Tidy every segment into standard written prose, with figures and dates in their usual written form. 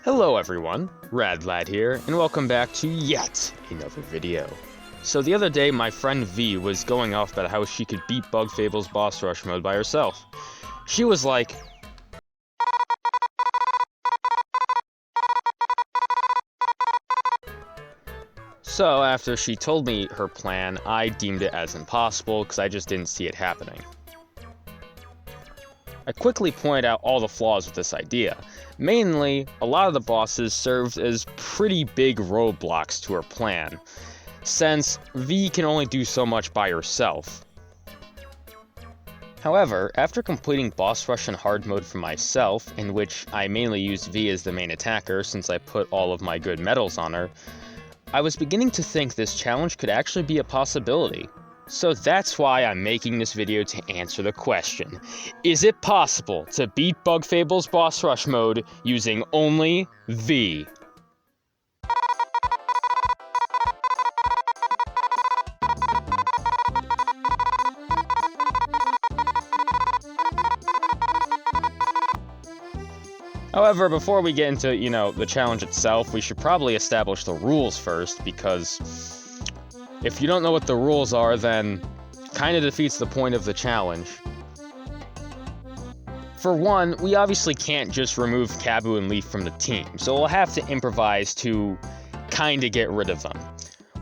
Hello everyone, RadLad here, and welcome back to yet another video. So the other day, my friend V was going off about how she could beat Bug Fables Boss Rush mode by herself. She was like, so after she told me her plan, I deemed it as impossible because I just didn't see it happening. I quickly pointed out all the flaws with this idea. Mainly, a lot of the bosses served as pretty big roadblocks to her plan, since V can only do so much by herself. However, after completing Boss Rush in hard mode for myself, in which I mainly used V as the main attacker since I put all of my good medals on her, I was beginning to think this challenge could actually be a possibility. So that's why I'm making this video to answer the question, is it possible to beat Bug Fables Boss Rush mode using only V? However, before we get into, the challenge itself, we should probably establish the rules first, because if you don't know what the rules are, then kind of defeats the point of the challenge. For one, we obviously can't just remove Cabu and Leaf from the team, so we'll have to improvise to kinda get rid of them.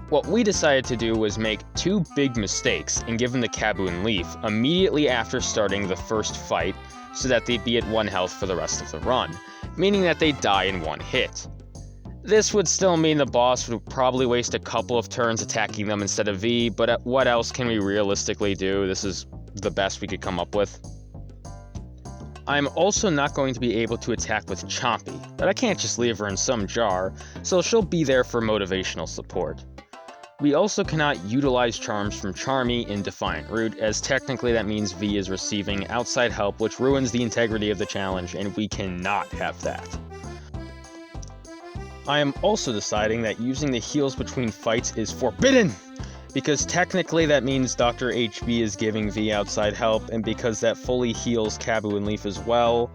What we decided to do was make two big mistakes and give them to Cabu and Leaf immediately after starting the first fight, so that they'd be at 1 health for the rest of the run, meaning that they'd die in 1 hit. This would still mean the boss would probably waste a couple of turns attacking them instead of V, but what else can we realistically do? This is the best we could come up with. I'm also not going to be able to attack with Chompy, but I can't just leave her in some jar, so she'll be there for motivational support. We also cannot utilize charms from Charmy in Defiant Root, as technically that means V is receiving outside help, which ruins the integrity of the challenge, and we cannot have that. I am also deciding that using the heals between fights is forbidden, because technically that means Dr. HB is giving V outside help, and because that fully heals Cabu and Leaf as well,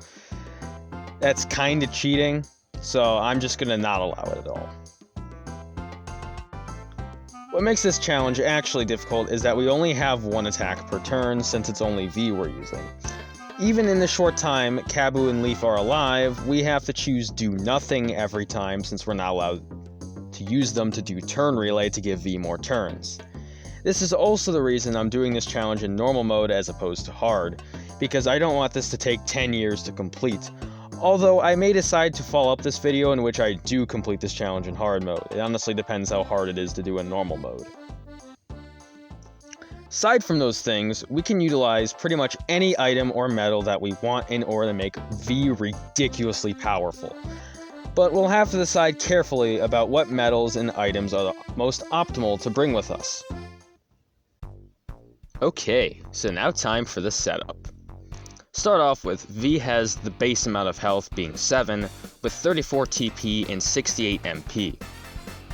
that's kinda cheating, so I'm just gonna not allow it at all. What makes this challenge actually difficult is that we only have 1 attack per turn, since it's only V we're using. Even in the short time Cabu and Leaf are alive, we have to choose do nothing every time since we're not allowed to use them to do turn relay to give V more turns. This is also the reason I'm doing this challenge in normal mode as opposed to hard, because I don't want this to take 10 years to complete. Although I may decide to follow up this video in which I do complete this challenge in hard mode. It honestly depends how hard it is to do in normal mode. Aside from those things, we can utilize pretty much any item or medal that we want in order to make V ridiculously powerful. But we'll have to decide carefully about what medals and items are the most optimal to bring with us. Okay, so now time for the setup. Start off with V has the base amount of health being 7, with 34 TP and 68 MP.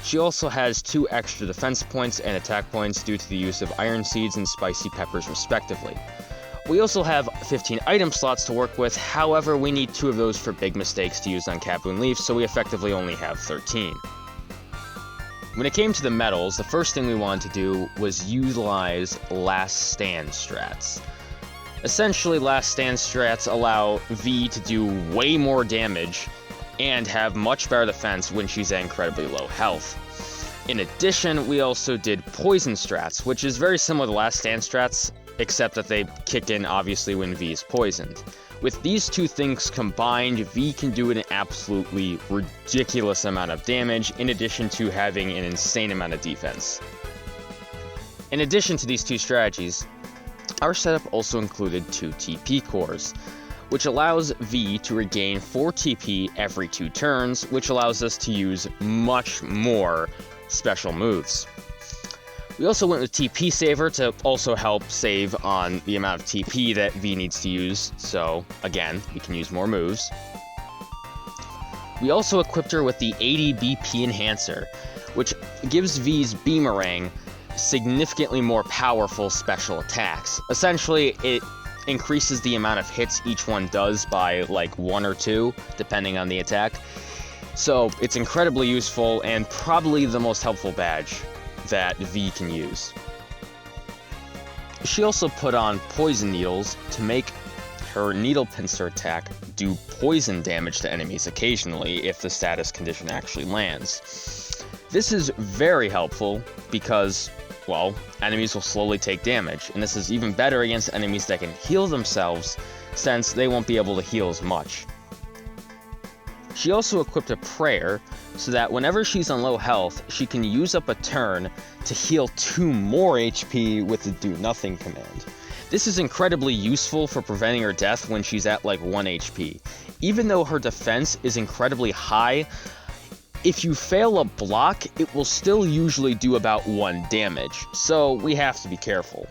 She also has 2 extra defense points and attack points due to the use of Iron Seeds and Spicy Peppers respectively. We also have 15 item slots to work with, however we need 2 of those for big mistakes to use on Cabu and Leaf, so we effectively only have 13. When it came to the medals, the first thing we wanted to do was utilize Last Stand strats. Essentially, Last Stand strats allow V to do way more damage and have much better defense when she's at incredibly low health. In addition, we also did Poison strats, which is very similar to Last Stand strats, except that they kick in obviously when V is poisoned. With these 2 things combined, V can do an absolutely ridiculous amount of damage, in addition to having an insane amount of defense. In addition to these 2 strategies, our setup also included 2 TP cores, which allows V to regain 4 TP every 2 turns, which allows us to use much more special moves. We also went with TP Saver to also help save on the amount of TP that V needs to use, so again, we can use more moves. We also equipped her with the 80 BP Enhancer, which gives V's Beamerang significantly more powerful special attacks. Essentially, it increases the amount of hits each one does by like 1 or 2, depending on the attack. So it's incredibly useful and probably the most helpful badge that V can use. She also put on poison needles to make her needle pincer attack do poison damage to enemies occasionally if the status condition actually lands. This is very helpful because, well, enemies will slowly take damage, and this is even better against enemies that can heal themselves since they won't be able to heal as much. She also equipped a prayer so that whenever she's on low health, she can use up a turn to heal 2 more HP with the do nothing command. This is incredibly useful for preventing her death when she's at like 1 HP. Even though her defense is incredibly high, if you fail a block, it will still usually do about 1 damage, so we have to be careful.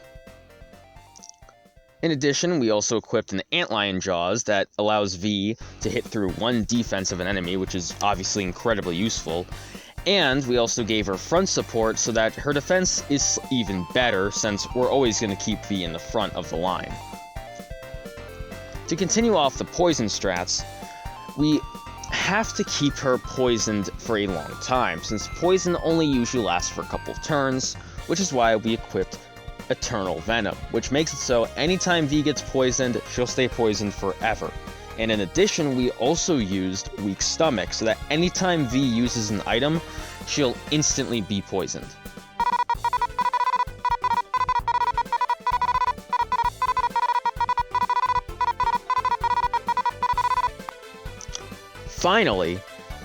In addition, we also equipped an Antlion Jaws that allows V to hit through 1 defense of an enemy, which is obviously incredibly useful. And we also gave her front support so that her defense is even better, since we're always going to keep V in the front of the line. To continue off the poison strats, we have to keep her poisoned for a long time, since poison only usually lasts for a couple of turns, which is why we equipped Eternal Venom, which makes it so anytime V gets poisoned, she'll stay poisoned forever. And in addition, we also used Weak Stomach, so that anytime V uses an item, she'll instantly be poisoned. Finally,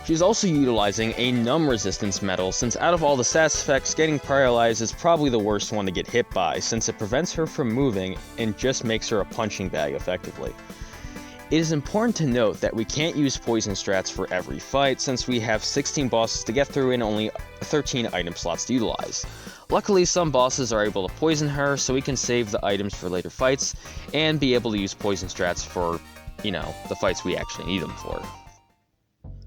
she's also utilizing a numb resistance medal, since out of all the stats effects, getting paralyzed is probably the worst one to get hit by, since it prevents her from moving and just makes her a punching bag effectively. It is important to note that we can't use poison strats for every fight, since we have 16 bosses to get through and only 13 item slots to utilize. Luckily, some bosses are able to poison her, so we can save the items for later fights, and be able to use poison strats for, the fights we actually need them for.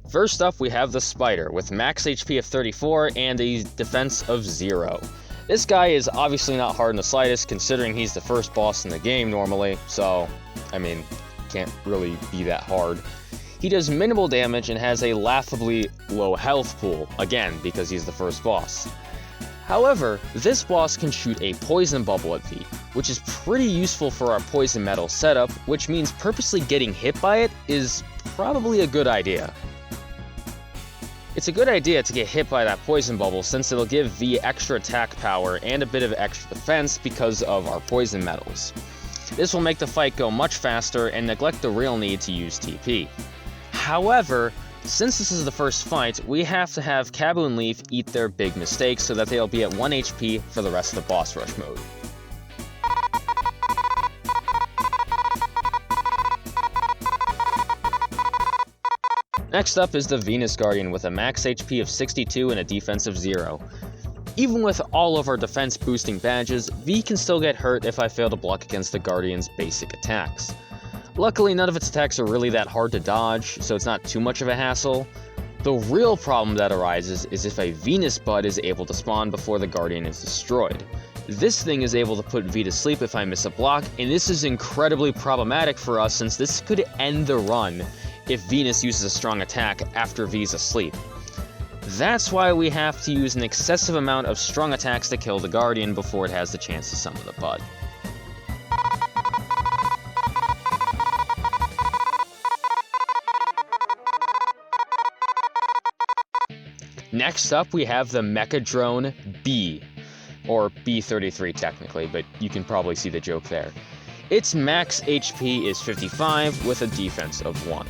First up, we have the Spider, with max HP of 34 and a defense of 0. This guy is obviously not hard in the slightest, considering he's the first boss in the game normally, so, can't really be that hard. He does minimal damage and has a laughably low health pool, again, because he's the first boss. However, this boss can shoot a poison bubble at V, which is pretty useful for our poison metal setup, which means purposely getting hit by it is probably a good idea. It's a good idea to get hit by that poison bubble, since it'll give V extra attack power and a bit of extra defense because of our poison metals. This will make the fight go much faster and neglect the real need to use TP. However, since this is the first fight, we have to have Kabu and Leaf eat their big mistakes so that they'll be at 1 HP for the rest of the boss rush mode. Next up is the Venus Guardian with a max HP of 62 and a defense of 0. Even with all of our defense boosting badges, V can still get hurt if I fail to block against the Guardian's basic attacks. Luckily, none of its attacks are really that hard to dodge, so it's not too much of a hassle. The real problem that arises is if a Venus Bud is able to spawn before the Guardian is destroyed. This thing is able to put V to sleep if I miss a block, and this is incredibly problematic for us since this could end the run if Venus uses a strong attack after V's asleep. That's why we have to use an excessive amount of strong attacks to kill the Guardian before it has the chance to summon the Bud. Next up, we have the Mecha Drone B, or B-33 technically, but you can probably see the joke there. Its max HP is 55 with a defense of 1.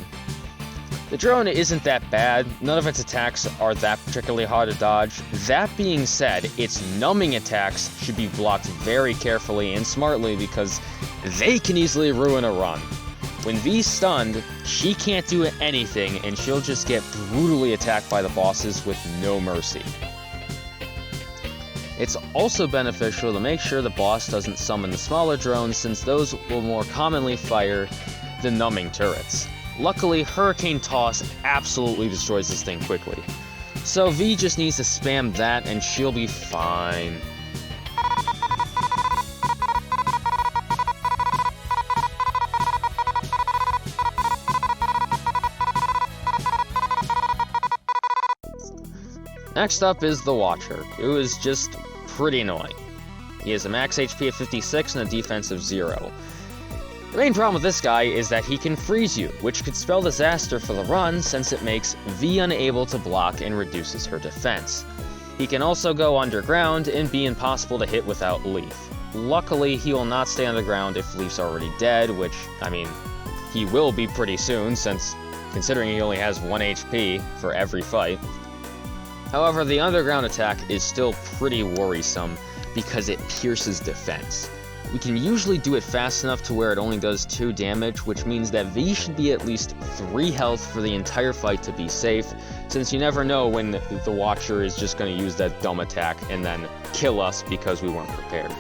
The drone isn't that bad, none of its attacks are that particularly hard to dodge. That being said, its numbing attacks should be blocked very carefully and smartly because they can easily ruin a run. When V's stunned, she can't do anything and she'll just get brutally attacked by the bosses with no mercy. It's also beneficial to make sure the boss doesn't summon the smaller drones, since those will more commonly fire the numbing turrets. Luckily, Hurricane Toss absolutely destroys this thing quickly. So V just needs to spam that and she'll be fine. Next up is the Watcher, who is just pretty annoying. He has a max HP of 56 and a defense of 0. The main problem with this guy is that he can freeze you, which could spell disaster for the run since it makes V unable to block and reduces her defense. He can also go underground and be impossible to hit without Leaf. Luckily, he will not stay underground if Leaf's already dead, which, I mean, he will be pretty soon since, considering he only has 1 HP for every fight. However, the underground attack is still pretty worrisome because it pierces defense. We can usually do it fast enough to where it only does 2 damage, which means that V should be at least 3 health for the entire fight to be safe, since you never know when the Watcher is just going to use that dumb attack and then kill us because we weren't prepared.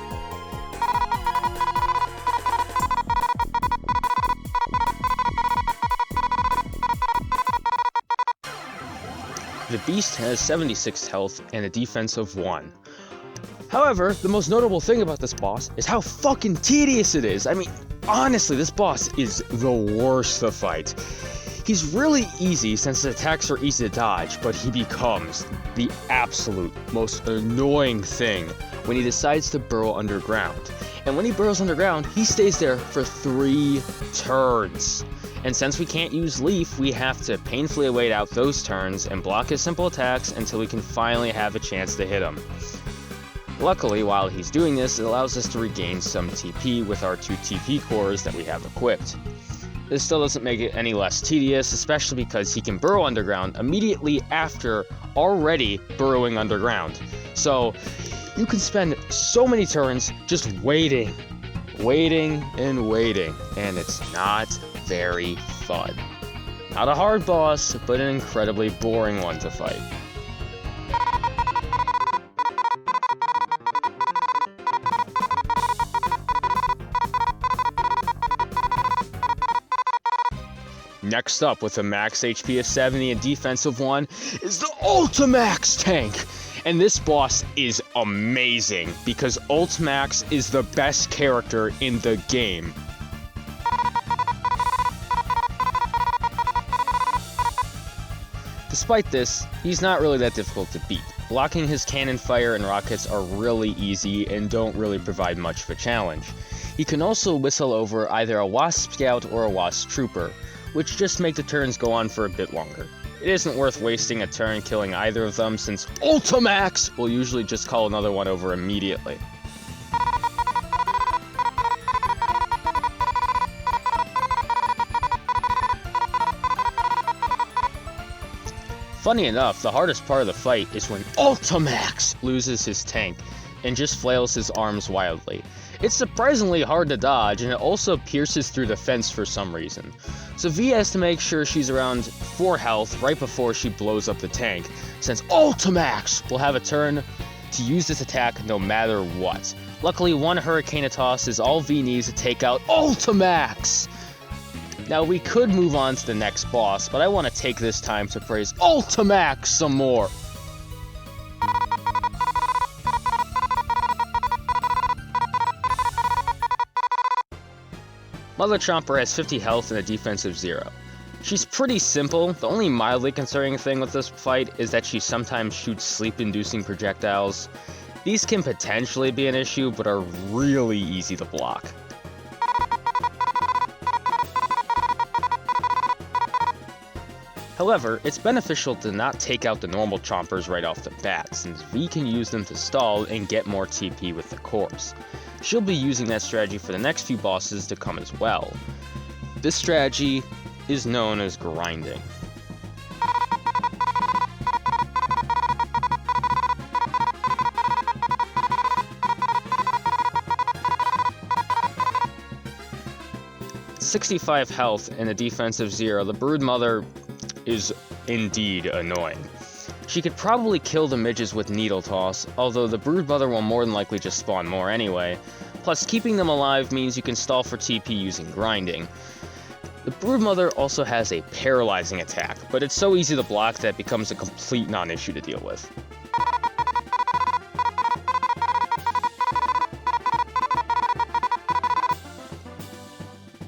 The Beast has 76 health and a defense of 1. However, the most notable thing about this boss is how fucking tedious it is. I mean, honestly, this boss is the worst to fight. He's really easy since his attacks are easy to dodge, but he becomes the absolute most annoying thing when he decides to burrow underground. And when he burrows underground, he stays there for 3 turns. And since we can't use Leaf, we have to painfully wait out those turns and block his simple attacks until we can finally have a chance to hit him. Luckily, while he's doing this, it allows us to regain some TP with our 2 TP cores that we have equipped. This still doesn't make it any less tedious, especially because he can burrow underground immediately after already burrowing underground. So, you can spend so many turns just waiting, and it's not very fun. Not a hard boss, but an incredibly boring one to fight. Next up, with a max HP of 70 and defense of 1, is the Ultimax tank! And this boss is amazing, because Ultimax is the best character in the game. Despite this, he's not really that difficult to beat. Blocking his cannon fire and rockets are really easy and don't really provide much of a challenge. He can also whistle over either a Wasp Scout or a Wasp Trooper, which just make the turns go on for a bit longer. It isn't worth wasting a turn killing either of them, since Ultimax will usually just call another one over immediately. Funny enough, the hardest part of the fight is when Ultimax loses his tank and just flails his arms wildly. It's surprisingly hard to dodge, and it also pierces through the fence for some reason. So V has to make sure she's around 4 health right before she blows up the tank, since Ultimax will have a turn to use this attack no matter what. Luckily, 1 Hurricane Toss is all V needs to take out Ultimax! Now, we could move on to the next boss, but I want to take this time to praise Ultimax some more. Mother Chomper has 50 health and a defense of 0. She's pretty simple. The only mildly concerning thing with this fight is that she sometimes shoots sleep-inducing projectiles. These can potentially be an issue, but are really easy to block. However, it's beneficial to not take out the normal chompers right off the bat, since V can use them to stall and get more TP with the cores. She'll be using that strategy for the next few bosses to come as well. This strategy is known as grinding. .65 health and a defense of 0, the Broodmother is indeed annoying. She could probably kill the midges with Needle Toss, although the Broodmother will more than likely just spawn more anyway. Plus, keeping them alive means you can stall for TP using grinding. The Broodmother also has a paralyzing attack, but it's so easy to block that it becomes a complete non-issue to deal with.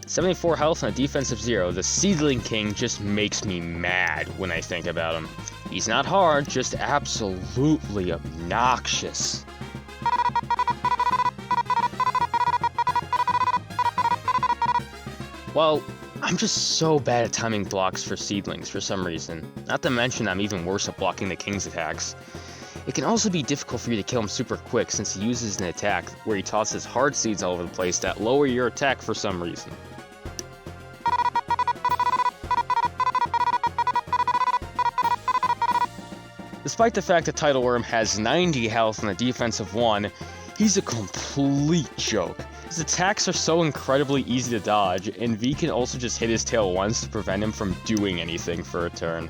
.74 health and a defense of 0, the Seedling King just makes me mad when I think about him. He's not hard, just absolutely obnoxious. Well, I'm just so bad at timing blocks for seedlings for some reason. Not to mention I'm even worse at blocking the king's attacks. It can also be difficult for you to kill him super quick since he uses an attack where he tosses hard seeds all over the place that lower your attack for some reason. Despite the fact that Title has 90 health and a defense of 1, he's a complete joke. His attacks are so incredibly easy to dodge, and V can also just hit his tail once to prevent him from doing anything for a turn.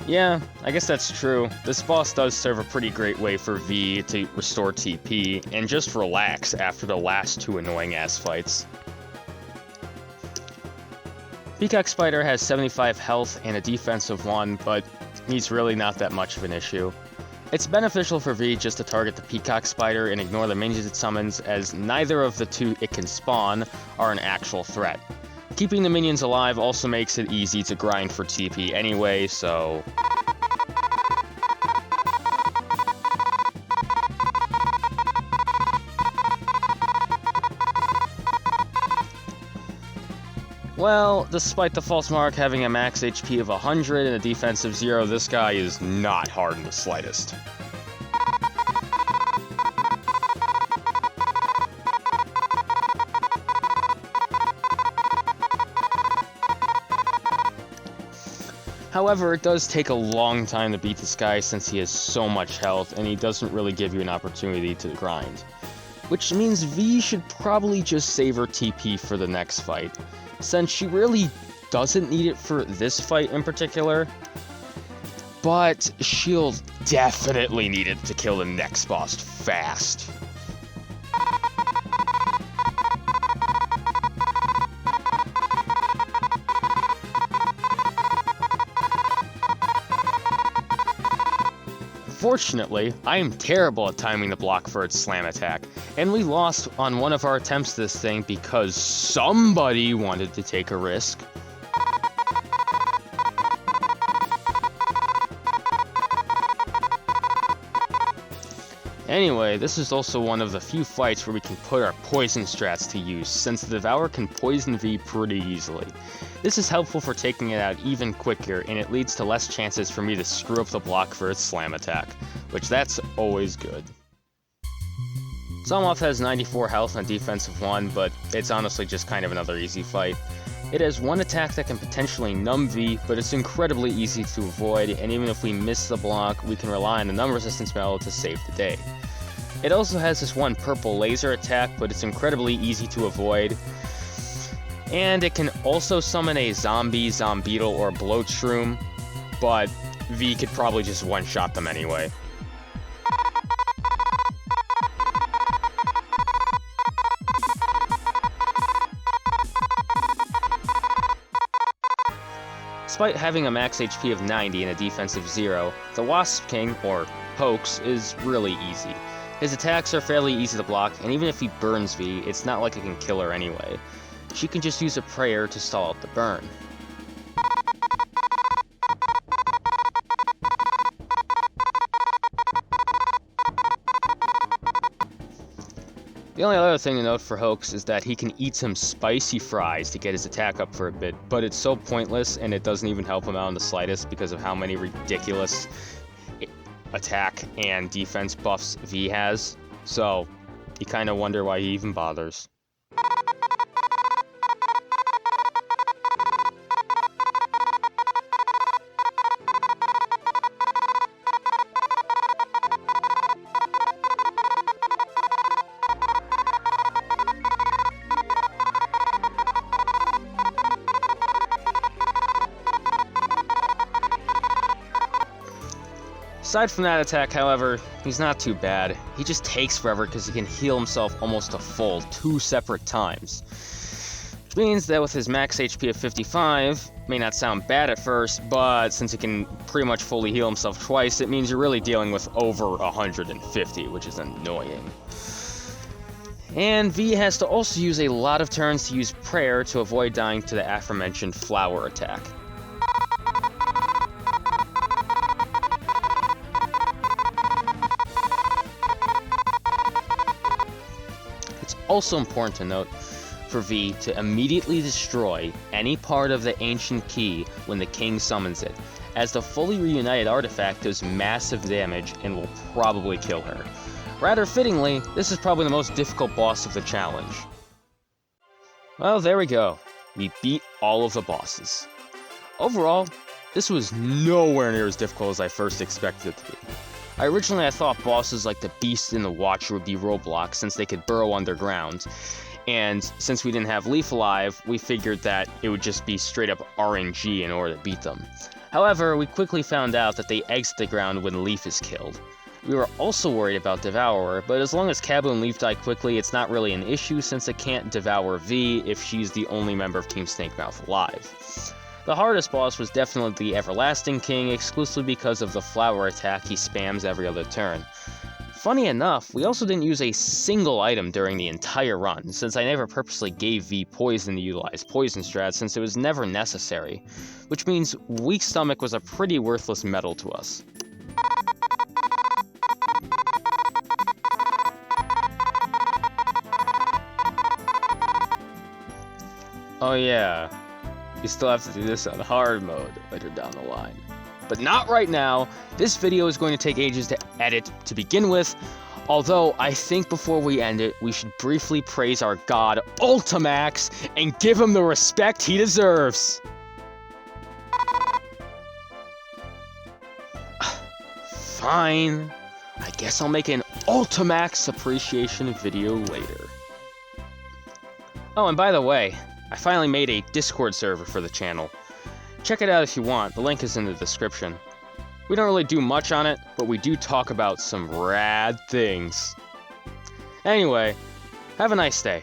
Yeah, I guess that's true. This boss does serve a pretty great way for V to restore TP and just relax after the last 2 annoying-ass fights. Peacock Spider has 75 health and a defense of 1, but he's really not that much of an issue. It's beneficial for V just to target the Peacock Spider and ignore the minions it summons, as neither of the 2 it can spawn are an actual threat. Keeping the minions alive also makes it easy to grind for TP anyway, so... Well, despite the false mark having a max HP of 100 and a defense of 0, this guy is not hard in the slightest. However, it does take a long time to beat this guy since he has so much health and he doesn't really give you an opportunity to grind. Which means V should probably just save her TP for the next fight, since she really doesn't need it for this fight in particular, but she'll definitely need it to kill the next boss fast. Fortunately, I am terrible at timing the block for its slam attack, and we lost on one of our attempts this thing because somebody wanted to take a risk. Anyway, this is also one of the few fights where we can put our poison strats to use, since the Devourer can poison V pretty easily. This is helpful for taking it out even quicker, and it leads to less chances for me to screw up the block for its slam attack, which that's always good. Zommoth has 94 health and a defense of 1, but it's honestly just kind of another easy fight. It has one attack that can potentially numb V, but it's incredibly easy to avoid, and even if we miss the block, we can rely on the numb resistance medal to save the day. It also has this one purple laser attack, but it's incredibly easy to avoid. And it can also summon a zombie, zombeetle, or bloatshroom, but V could probably just one-shot them anyway. Despite having a max HP of 90 and a defense of 0, the Wasp King, or Hoax, is really easy. His attacks are fairly easy to block, and even if he burns V, it's not like it can kill her anyway. She can just use a prayer to stall out the burn. The only other thing to note for Hoax is that he can eat some spicy fries to get his attack up for a bit, but it's so pointless and it doesn't even help him out in the slightest because of how many ridiculous attack and defense buffs V has, so you kind of wonder why he even bothers. Aside from that attack, however, he's not too bad. He just takes forever because he can heal himself almost a full 2 separate times. Which means that with his max HP of 55, may not sound bad at first, but since he can pretty much fully heal himself twice, it means you're really dealing with over 150, which is annoying. And V has to also use a lot of turns to use Prayer to avoid dying to the aforementioned flower attack. It's also important to note for V to immediately destroy any part of the ancient key when the king summons it, as the fully reunited artifact does massive damage and will probably kill her. Rather fittingly, this is probably the most difficult boss of the challenge. Well, there we go. We beat all of the bosses. Overall, this was nowhere near as difficult as I first expected it to be. Originally I thought bosses like the Beast and the Watcher would be roadblocks since they could burrow underground, and since we didn't have Leaf alive, we figured that it would just be straight up RNG in order to beat them. However, we quickly found out that they exit the ground when Leaf is killed. We were also worried about Devourer, but as long as Cabu and Leaf die quickly, it's not really an issue since it can't devour V if she's the only member of Team Snakemouth alive. The hardest boss was definitely the Everlasting King, exclusively because of the flower attack he spams every other turn. Funny enough, we also didn't use a single item during the entire run, since I never purposely gave V poison to utilize poison strats since it was never necessary, which means Weak Stomach was a pretty worthless medal to us. Oh yeah, you still have to do this on hard mode later down the line. But not right now. This video is going to take ages to edit to begin with, although I think before we end it, we should briefly praise our god Ultimax and give him the respect he deserves. Fine, I guess I'll make an Ultimax appreciation video later. Oh, and by the way, I finally made a Discord server for the channel. Check it out if you want, the link is in the description. We don't really do much on it, but we do talk about some rad things. Anyway, have a nice day.